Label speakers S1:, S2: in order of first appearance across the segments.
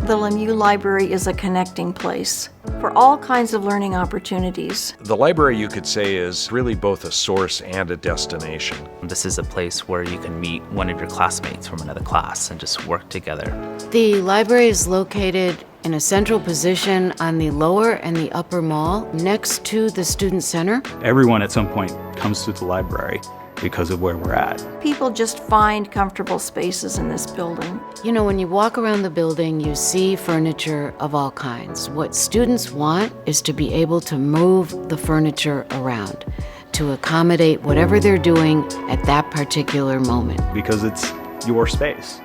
S1: The Lemieux Library is a connecting place for all kinds of learning opportunities.
S2: The library, you could say, is really both a source and a destination.
S3: This is a place where you can meet one of your classmates from another class and just work together.
S4: The library is located in a central position on the lower and the upper mall next to the student center.
S5: Everyone at some point comes to the library because of where we're at.
S1: People just find comfortable spaces in this building.
S4: You know, when you walk around the building, you see furniture of all kinds. What students want is to be able to move the furniture around, to accommodate whatever they're doing at that particular moment.
S5: Because it's your space.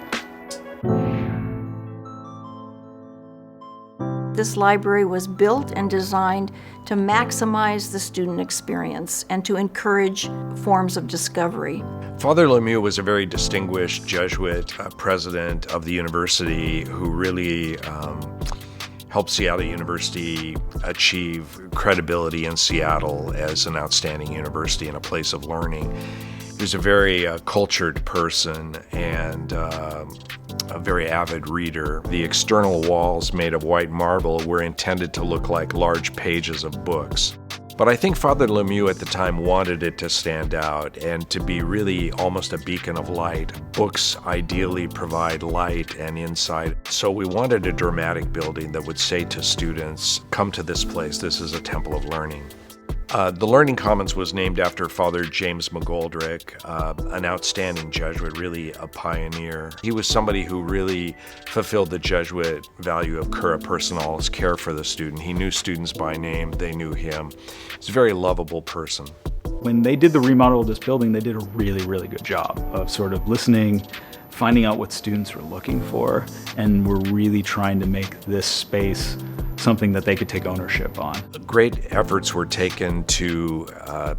S1: This library was built and designed to maximize the student experience and to encourage forms of discovery.
S2: Father Lemieux was a very distinguished Jesuit president of the university who really helped Seattle University achieve credibility in Seattle as an outstanding university and a place of learning. He was a very cultured person and a very avid reader. The external walls made of white marble were intended to look like large pages of books. But I think Father Lemieux at the time wanted it to stand out and to be really almost a beacon of light. Books ideally provide light and insight. So we wanted a dramatic building that would say to students, come to this place, this is a temple of learning. The Learning Commons was named after Father James McGoldrick, an outstanding Jesuit, really a pioneer. He was somebody who really fulfilled the Jesuit value of cura personalis, care for the student. He knew students by name, they knew him. He's a very lovable person.
S5: When they did the remodel of this building, they did a really, really good job of sort of listening, finding out what students were looking for, and were really trying to make this space something that they could take ownership on.
S2: Great efforts were taken to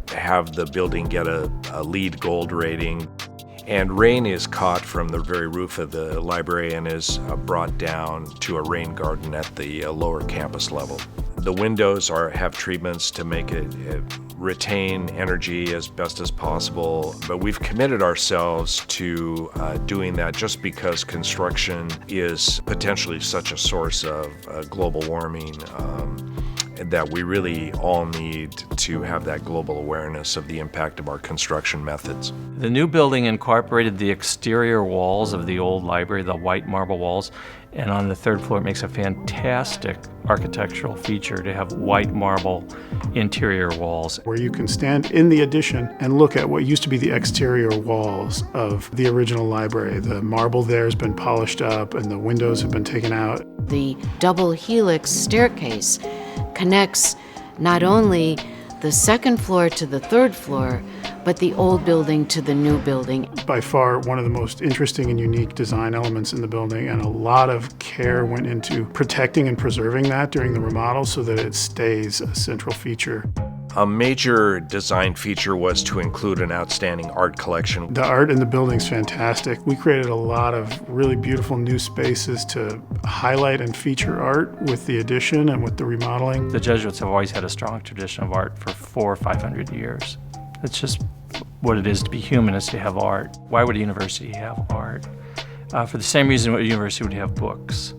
S2: have the building get a LEED Gold rating. And rain is caught from the very roof of the library and is brought down to a rain garden at the lower campus level. The windows have treatments to make it retain energy as best as possible, but we've committed ourselves to doing that just because construction is potentially such a source of global warming that we really all need to have that global awareness of the impact of our construction methods.
S6: The new building incorporated the exterior walls of the old library, the white marble walls, and on the third floor it makes a fantastic architectural feature to have white marble interior walls.
S7: Where you can stand in the addition and look at what used to be the exterior walls of the original library. The marble there has been polished up and the windows have been taken out.
S4: The double helix staircase connects not only the second floor to the third floor, but the old building to the new building.
S7: By far one of the most interesting and unique design elements in the building, and a lot of care went into protecting and preserving that during the remodel so that it stays a central feature.
S2: A major design feature was to include an outstanding art collection.
S7: The art in the building's fantastic. We created a lot of really beautiful new spaces to highlight and feature art with the addition and with the remodeling.
S6: The Jesuits have always had a strong tradition of art for 400 or 500 years. It's just what it is to be human, is to have art. Why would a university have art? For the same reason a university would have books.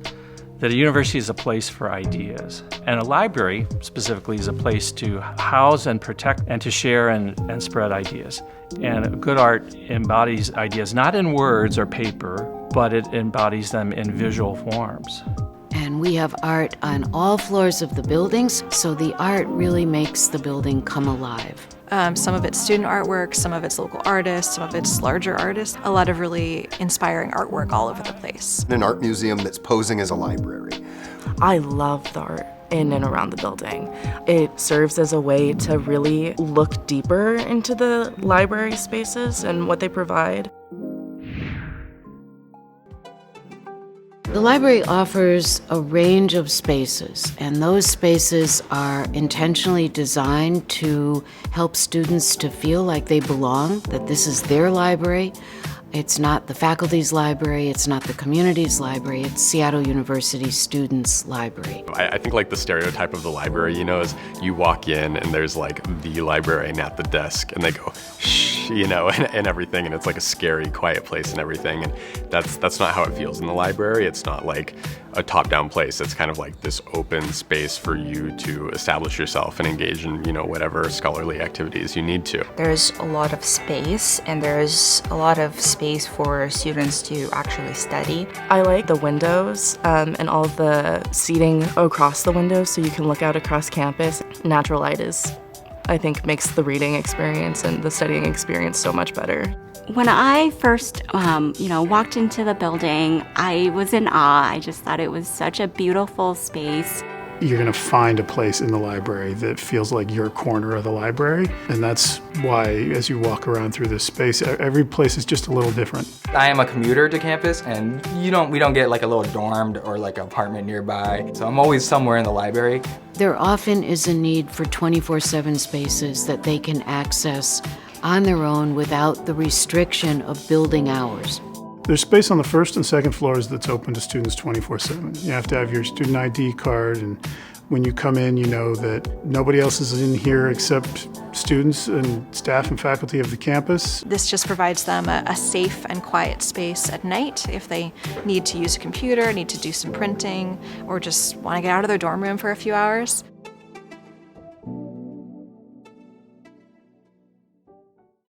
S6: That a university is a place for ideas. And a library, specifically, is a place to house and protect and to share and spread ideas. And good art embodies ideas, not in words or paper, but it embodies them in visual forms.
S4: And we have art on all floors of the buildings, so the art really makes the building come alive.
S8: Some of it's student artwork, some of it's local artists, some of it's larger artists. A lot of really inspiring artwork all over the place.
S9: An art museum that's posing as a library.
S10: I love the art in and around the building. It serves as a way to really look deeper into the library spaces and what they provide.
S4: The library offers a range of spaces, and those spaces are intentionally designed to help students to feel like they belong, that this is their library. It's not the faculty's library, it's not the community's library, it's Seattle University students' library.
S11: I think like the stereotype of the library, is you walk in and there's like the librarian at the desk and they go, shh. you know, and everything, and it's like a scary, quiet place and everything, and that's not how it feels in the library. It's not like a top-down place. It's kind of like this open space for you to establish yourself and engage in, you know, whatever scholarly activities you need to.
S12: There's a lot of space, and there's a lot of space for students to actually study.
S10: I like the windows and all of the seating across the windows so you can look out across campus. Natural light I think makes the reading experience and the studying experience so much better.
S13: When I first, walked into the building, I was in awe. I just thought it was such a beautiful space.
S7: You're going to find a place in the library that feels like your corner of the library, and that's why as you walk around through this space, every place is just a little different.
S14: I am a commuter to campus, and we don't get like a little dorm or like an apartment nearby, so I'm always somewhere in the library.
S4: There often is a need for 24/7 spaces that they can access on their own without the restriction of building hours.
S7: There's space on the first and second floors that's open to students 24/7. You have to have your student ID card, and when you come in, you know that nobody else is in here except students and staff and faculty of the campus.
S8: This just provides them a safe and quiet space at night if they need to use a computer, need to do some printing, or just want to get out of their dorm room for a few hours.